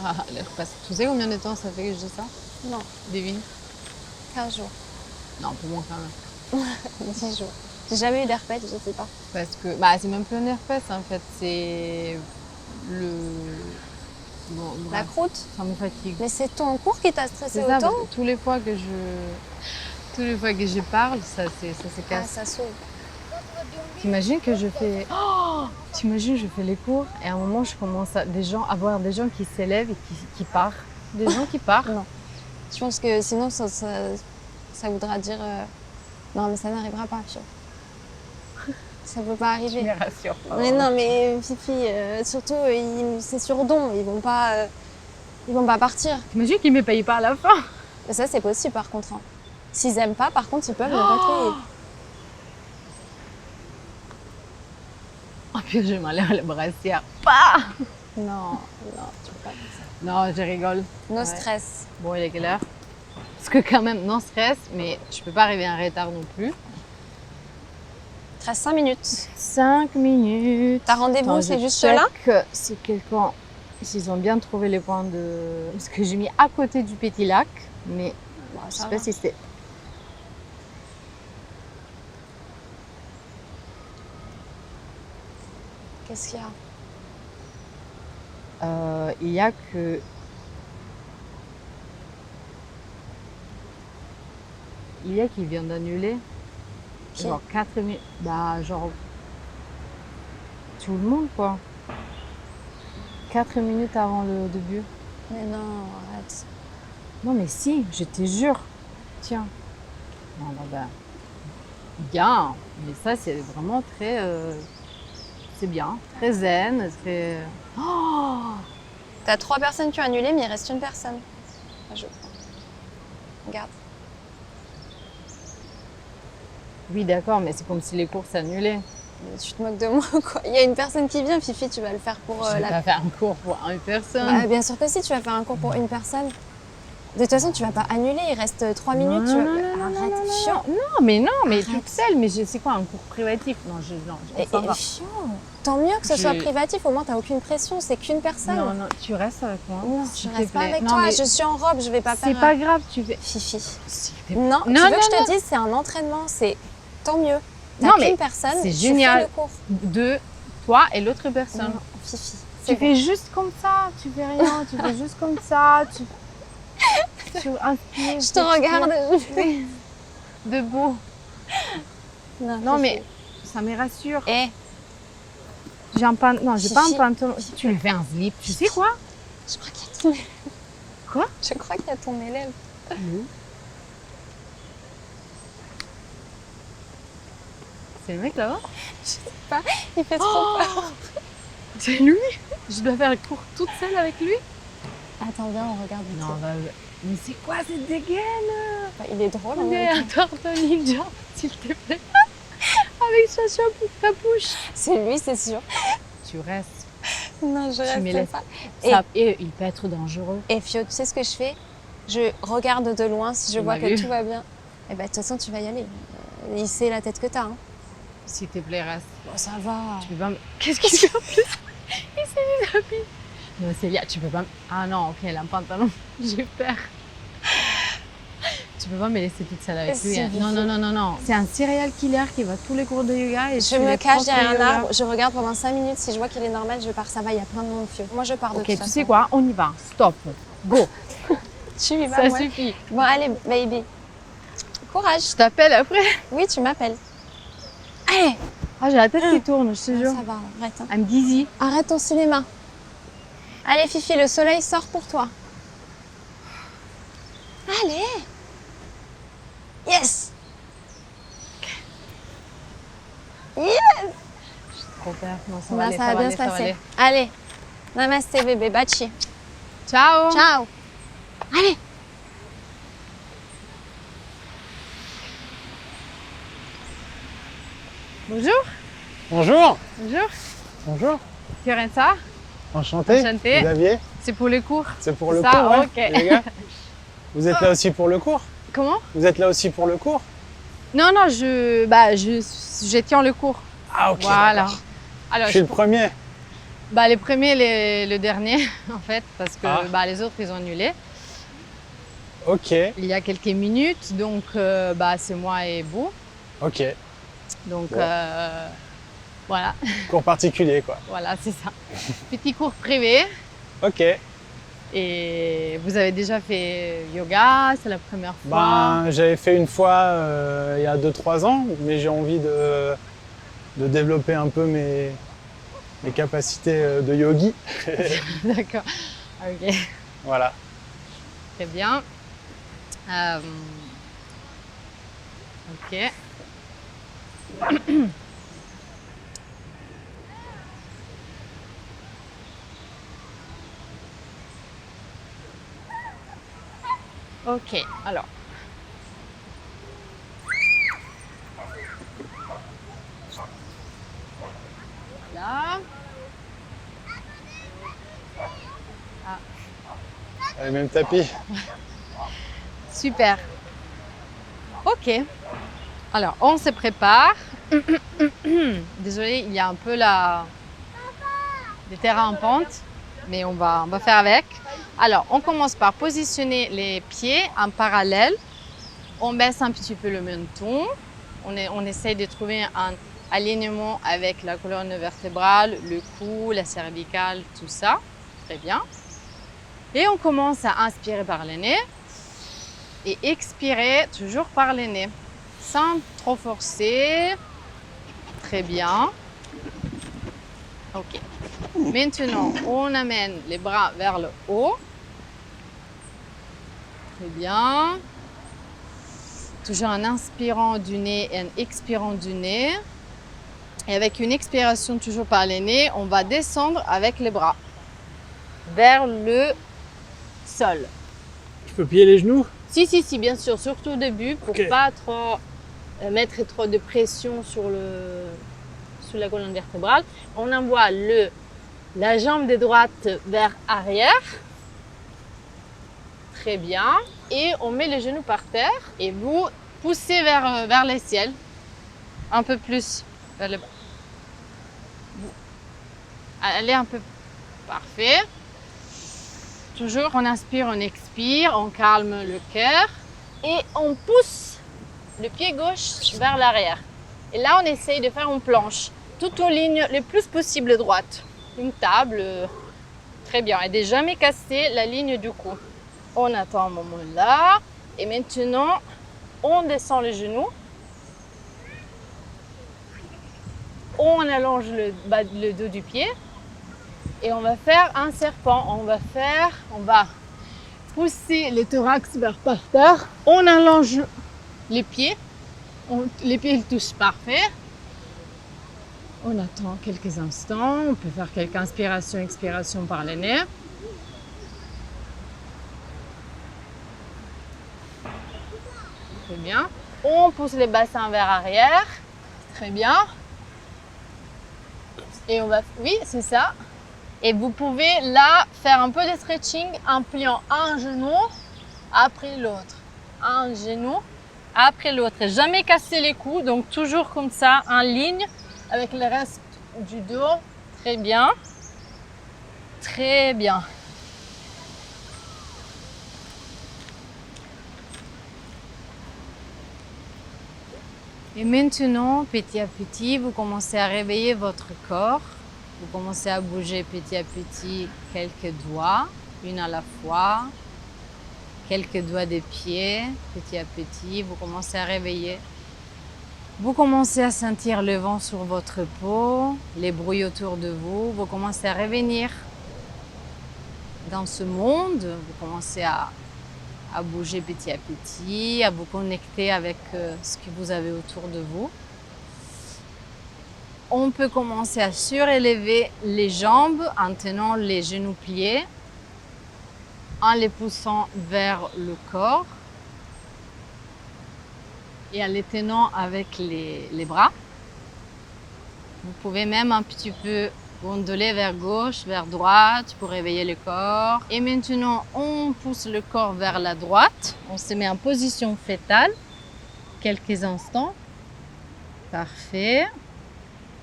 Ah, l'herpès. Tu sais combien de temps ça fait que je dis ça? Non, Devine. 15 jours, Non, pour moi quand même. 10 jours. J'ai jamais eu d'herpès, je sais pas. Parce que, bah, c'est même plus un herpès en fait, c'est le. Bon, La bref, croûte. ça me fatigue. Mais c'est ton cours qui t'a stressé C'est ça, autant? parce que tous les fois que je parle, ça se Ah, casse. ça s'ouvre. T'imagines que je fais. Oh, t'imagines, je fais les cours et à un moment, je commence à voir des gens qui s'élèvent et qui partent. Des gens qui partent. Non. Je pense que sinon, ça voudra dire... Non, mais ça n'arrivera pas, Fio. Ça peut pas Je arriver. me rassure pas. Mais non, mais Fifi, surtout, c'est sur don. Ils vont pas partir. T'imagines qu'ils ne me payent pas à la fin? Mais ça, c'est possible, par contre. Hein. S'ils aiment pas, par contre, ils peuvent ne pas te payer. Oh pire, je m'enlève le brassière. Non, non, tu peux pas faire ça. Non, je rigole. No Ouais. stress. Bon, il est quelle heure? Parce que quand même, non stress, mais je peux pas arriver en retard non plus. Il te reste 5 minutes. 5 minutes. T'as rendez-vous, Attends, c'est je juste check là? si quelqu'un... S'ils ont bien trouvé les points de... Parce que j'ai mis à côté du Petit Lac, mais Bon, je ça sais va. pas si c'était... Qu'est-ce qu'il y a? Il y a que... Il y a qui vient d'annuler. Qui? Genre 4 minutes. Bah, genre... Tout le monde, quoi. 4 minutes avant le début. Mais non, arrête. Non, mais si, je te jure. Tiens. Non, bah, bien. Mais ça, c'est vraiment très... c'est bien. Très zen, très... Oh, T'as 3 personnes qui ont annulé, mais il reste une personne. Ah, je prends. Regarde. oui, d'accord, mais c'est comme si les cours s'annulaient. Mais tu te moques de moi, quoi. Il y a une personne qui vient, Fifi, tu vas le faire pour Je vais la... pas faire un cours pour une personne. Bah, bien sûr que si, tu vas faire un cours pour une personne. De toute façon, tu vas pas annuler, il reste 3 minutes. Non, tu vas... non, non, Arrête, non, non, chiant. non, mais Arrête. toute seule. Mais c'est quoi un cours privatif? Non, on s'en va. Chiant. Tant mieux que ce Je- soit privatif, au moins t'as aucune pression, c'est qu'une personne. Non, non, tu restes avec moi. Non, s'il je te reste pas plaît. avec Non, toi, mais je suis en robe, je vais pas faire... c'est pas grave, tu fais. Fifi. S'il te plaît. Non, tu Non, veux non, que je te non. dise, c'est un entraînement, c'est tant mieux. T'as Non, mais qu'une personne, c'est tu génial. fais le cours. De toi et l'autre personne. Non, Fifi, Tu c'est bon. fais juste comme ça, tu fais rien, tu fais juste comme ça, tu inspires. Je te regarde. Debout. Non, mais ça me rassure. Eh, J'ai un pantalon. Non, j'ai pas un Fifi. pantalon. Tu lui fais un slip. Tu sais quoi? je crois qu'il y a ton élève. Quoi? Je crois qu'il y a ton élève. C'est le mec là-bas? Je sais pas, il fait trop peur. C'est lui? Je dois faire le cours toute seule avec lui? Attends, viens, on regarde vite Non, fait. bah, mais c'est quoi cette dégaine? Bah, il est drôle. On en est même un temps. tortue ninja, s'il te plaît. Avec sa capuche. C'est lui, c'est sûr. Tu restes. Non, je Tu me reste laisses. pas. Et il peut être dangereux. Et Fio, tu sais ce que je fais? Je regarde de loin si je Il vois m'a que vu. tout va bien. Et bah, de toute façon, tu vas y aller. Il sait la tête que t'as. Hein. S'il te plaît, reste. Bon, ça va. Tu peux pas me... Qu'est-ce qu'il fait en plus? Il s'est mis d'habiller. Non, Célia, tu peux pas me... Ah non, ok, elle a un pantalon. J'ai peur. Tu peux pas me laisser toute seule avec Si, lui. Hein. Vivi. Non, non, non, non, non. C'est un serial killer qui va à tous les cours de yoga et Je suit me les cache profs de derrière un yoga. arbre, je regarde pendant 5 minutes. Si je vois qu'il est normal, je pars. Ça va, il y a plein de monde, Fio. Moi, je pars de Ok, toute tu façon. sais quoi? On y va. Stop. Go. Tu y vas, Ça moi. suffit. Bon, allez, baby. Courage. Je t'appelle après. Oui, tu m'appelles. Allez. Ah, j'ai la tête qui tourne, je te Ah, jure. ça va, arrête. Hein. I'm dizzy. Arrête ton cinéma. Allez, Fifi, le soleil sort pour toi. Allez. Yes. Yes. Trop peur. Non, ça Bah, va aller, ça va bien aller, se va passer. aller. Allez. Namasté, bébé. Bachi. Ciao. Ciao. Allez. Bonjour. Bonjour. Bonjour. Bonjour. Fiorenza. Enchanté. Enchanté. Xavier. C'est pour les cours. C'est pour le Ça, cours, ouais, ok. les gars. Vous êtes là aussi pour le cours? Comment? Vous êtes là aussi pour le cours? Non, non, je tiens le cours. Ah ok. Voilà. d'accord. Alors, Je suis le premier. Bah, les premiers, le dernier, en fait, parce que Ah. bah, les autres, ils ont annulé Ok, il y a quelques minutes. Donc, bah, c'est moi et vous. ok. Donc, Bon. voilà, Cours particulier, quoi. voilà, c'est ça. Petit cours privé. Ok. Et vous avez déjà fait yoga, c'est la première fois. Ben, j'avais fait une fois il y a 2-3 ans, mais j'ai envie de développer un peu mes capacités de yogi. D'accord. Ok, Voilà. très bien. Ok. Ok, alors. Voilà. Le même tapis. Super. Ok. Alors, on se prépare. Désolée, il y a un peu des terrains en pente, mais on va faire avec. Alors, on commence par positionner les pieds en parallèle. On baisse un petit peu le menton. On essaye de trouver un alignement avec la colonne vertébrale, le cou, la cervicale, tout ça. Très bien. Et on commence à inspirer par le nez et expirer toujours par le nez, sans trop forcer. Très bien. Ok. Maintenant, on amène les bras vers le haut. Très bien. Toujours en inspirant du nez et en expirant du nez. Et avec une expiration toujours par les nez, on va descendre avec les bras vers le sol. Je peux plier les genoux? Si, bien sûr, surtout au début pour Ok. pas trop mettre trop de pression sur la colonne vertébrale. On envoie la jambe de droite vers arrière. Très bien. Et on met les genoux par terre et vous poussez vers le ciel. Un peu plus vers le bas. Allez un peu. Parfait. Toujours, on inspire, on expire, on calme le cœur et on pousse le pied gauche vers l'arrière. Et là, on essaye de faire une planche, tout en ligne le plus possible droite. Une table, très bien. Et de jamais casser la ligne du cou. On attend un moment là. Et maintenant, on descend les genoux. On allonge le dos du pied. Et on va faire un serpent. On va pousser le thorax vers par terre. On allonge les pieds. Les pieds touchent parfait. On attend quelques instants. On peut faire quelques inspirations, expirations par le nez. Très bien. On pousse les bassins vers arrière. Très bien. Et on va... Oui, c'est ça. Et vous pouvez là faire un peu de stretching en pliant un genou après l'autre. Un genou après l'autre. Jamais casser les coudes, donc toujours comme ça, en ligne avec le reste du dos. Très bien. Très bien. Et maintenant, petit à petit, vous commencez à réveiller votre corps. Vous commencez à bouger petit à petit quelques doigts, une à la fois. Quelques doigts des pieds, petit à petit. Vous commencez à réveiller. Vous commencez à sentir le vent sur votre peau, les bruits autour de vous. Vous commencez à revenir dans ce monde. Vous commencez à bouger petit à petit, à vous connecter avec ce que vous avez autour de vous. On peut commencer à surélever les jambes en tenant les genoux pliés, en les poussant vers le corps et en les tenant avec les bras. Vous pouvez même un petit peu gondoler vers gauche, vers droite pour réveiller le corps. Et maintenant, on pousse le corps vers la droite. On se met en position fétale quelques instants. Parfait.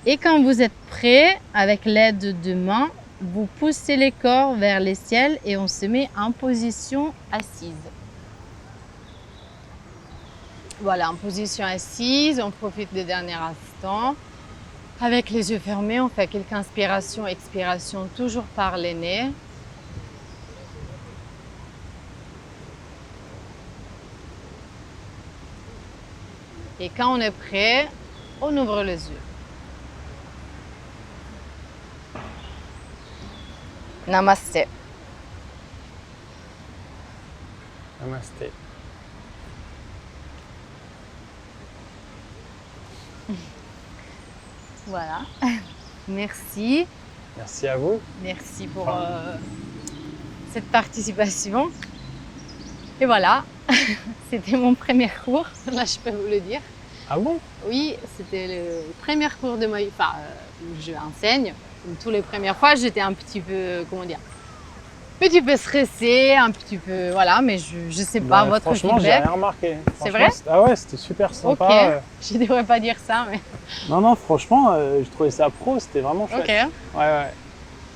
Et quand vous êtes prêt, avec l'aide de main, vous poussez les corps vers les ciels et on se met en position assise. Voilà, en position assise, on profite des derniers instants. Avec les yeux fermés, on fait quelques inspirations, expirations, toujours par les nez. Et quand on est prêt, on ouvre les yeux. Namasté. Namasté. Voilà. Merci. Merci à vous. Merci pour cette participation. Et voilà, c'était mon premier cours, là je peux vous le dire. Ah bon? Oui, c'était le premier cours de Muay Thai où je enseigne. Comme tous les premières fois, j'étais un petit peu, comment dire, un petit peu stressée, un petit peu, voilà, mais je sais pas, votre franchement, j'ai feedback. rien remarqué. C'est vrai? Ah ouais, c'était super sympa. Ok, je devrais pas dire ça, mais Non, franchement, je trouvais ça pro, c'était vraiment chouette. ok, Ouais.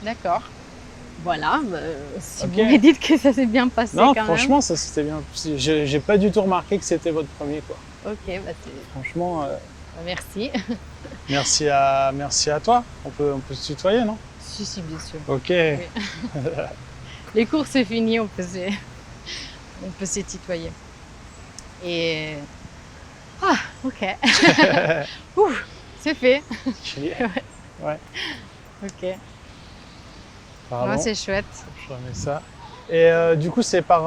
d'accord. Voilà, bah, si Ok. vous me dites que ça s'est bien passé Non, quand franchement, ça c'était bien. J'ai pas du tout remarqué que c'était votre premier, quoi. même. Ok, bah, Franchement, merci. merci à toi. On peut se tutoyer, non? Si, bien sûr. Ok. Les cours c'est fini, on peut se tutoyer. Et ah, ok. Ouh, c'est fait. Ouais. Ok. Pardon, Moi c'est chouette. je remets ça. Et du coup, c'est par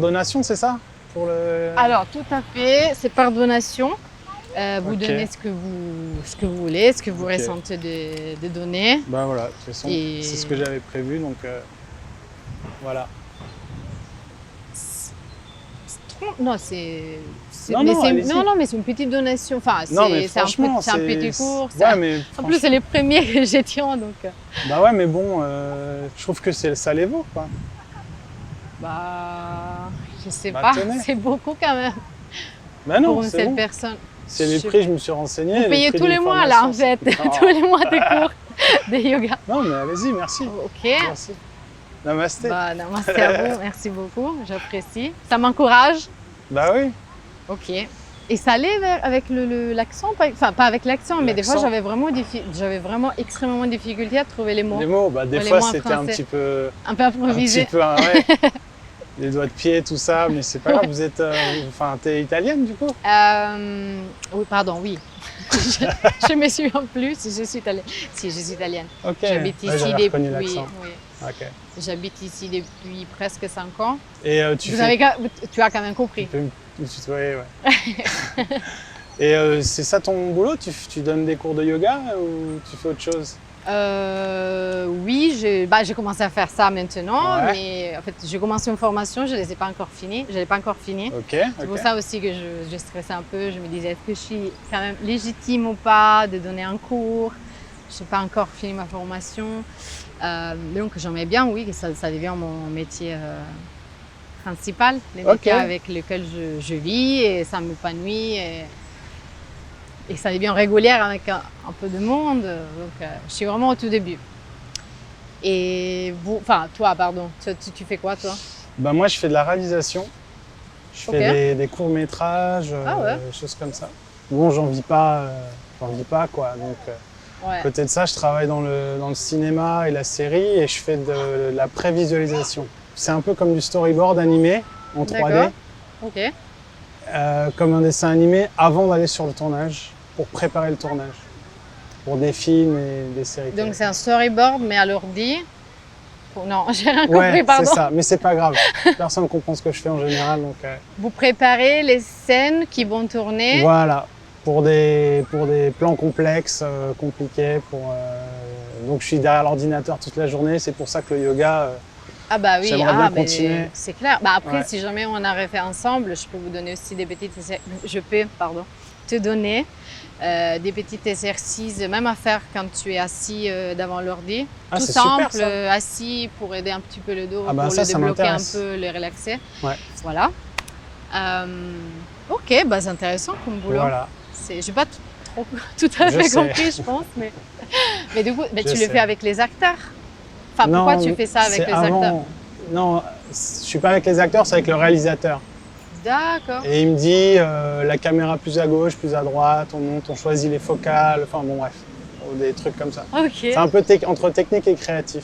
donation, c'est ça? Pour le... Alors tout à fait, c'est par donation. Vous Ok. donnez ce que vous voulez, ce que vous Ok. ressentez de donner. Bah voilà, de toute façon, Et- c'est ce que j'avais prévu, donc voilà. Non, Non, mais non, c'est- allez-y. non, mais c'est une petite donation. Enfin, Non, mais c'est un franchement, petit cours. Ouais, mais En plus, c'est les premiers que je tiens, donc bah ouais, mais bon, je trouve que ça les vaut, quoi. bah, je sais Bah, pas, tenez. c'est beaucoup quand même Bah non, pour une c'est seule bon. personne. C'est les Je- prix, je me suis renseigné. Vous les payez prix tous les d'une mois là, en formation, fait, c'est- tous les mois des cours de yoga. Non, mais allez-y, merci. Ok. Merci. Namasté. Bah, merci à vous, merci beaucoup, j'apprécie. Ça m'encourage. Bah oui. Ok. Et ça allait avec l'accent, enfin pas avec l'accent, mais des fois L'accent. j'avais vraiment extrêmement de difficulté à trouver les mots. Les mots, bah des Les fois mots en c'était un français. petit peu, Un peu improvisé. ouais. Les doigts de pied, tout ça, mais c'est pas grave. Vous êtes, enfin, t'es italienne du coup? Oui, pardon, oui. je me souviens plus si je suis italienne. Si, je suis italienne. Ok. J'habite Ouais, ici j'avais reconnu depuis. l'accent. Oui, Ok. j'habite ici depuis presque 5 ans. Et tu Tu as quand même compris. peux me tutoyer, ouais. Et c'est ça ton boulot? Tu donnes des cours de yoga ou tu fais autre chose? Oui, j'ai commencé à faire ça maintenant, Ouais. mais en fait, j'ai commencé une formation, je ne l'ai pas encore finie. Je l'ai pas encore fini. Ok. C'est pour ça aussi que je stressais un peu. Je me disais, est-ce que je suis quand même légitime ou pas de donner un cours? Je n'ai pas encore fini ma formation. Donc j'aimerais bien, oui, que ça devient mon métier principal, le métier Ok. avec lequel je vis et ça m'épanouit. Et ça devient régulière avec un peu de monde. Donc je suis vraiment au tout début. Et vous, enfin toi, pardon, tu fais quoi toi? Bah moi je fais de la réalisation. Je Ok. fais des courts-métrages, Ah ouais. choses comme ça. Bon, j'en vis pas quoi. Donc Ouais. à côté de ça, je travaille dans le cinéma et la série et je fais de la prévisualisation. C'est un peu comme du storyboard animé en 3D, D'accord. Ok. comme un dessin animé avant d'aller sur le tournage, pour préparer le tournage, pour des films et des séries. Donc c'est un storyboard mais à l'ordi. Non, j'ai rien compris, Ouais, c'est pardon. ça, mais c'est pas grave. Personne ne comprend ce que je fais en général, donc Vous préparez les scènes qui vont tourner. voilà. Pour des plans complexes, compliqués. Donc je suis derrière l'ordinateur toute la journée. C'est pour ça que le yoga, Ah bah oui, J'aimerais bien mais continuer. c'est clair. Bah après, Ouais. si jamais on a fait ensemble, je peux vous donner aussi des petites te donner des petits exercices, même à faire quand tu es assis devant l'ordi. Ah, Tout c'est super, simple, ça. assis pour aider un petit peu le dos, Ah bah pour ça, le ça débloquer un m'intéresse. peu, le relaxer. Ouais. Voilà. Ok, bah c'est intéressant comme boulot. voilà. Je vais pas trop tout à Je fait sais. compris, je pense. Mais du coup, Je tu le sais. fais avec les acteurs. Enfin, pourquoi tu fais ça avec c'est les acteurs? Non, je suis pas avec les acteurs, c'est avec le réalisateur. D'accord. Et il me dit la caméra plus à gauche, plus à droite, on monte, on choisit les focales, enfin bon bref, des trucs comme ça. Ok. C'est un peu entre technique et créatif.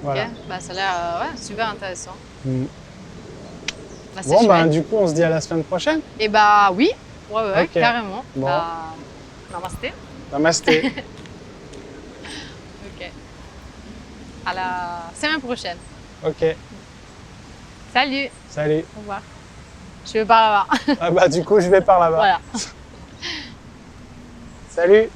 Voilà. Ok. Bah, ça a l'air ouais, super intéressant. Mm. Bah, c'est Bon, ben chouette. du coup, on se dit à la semaine prochaine. Et bah oui, ouais, Ok. carrément. Bon. Bah, namasté. Namasté. Ok. À la semaine prochaine. Ok, Salut. salut. Au revoir. Je vais par là-bas. Ah bah du coup, je vais par là-bas. Voilà. Salut.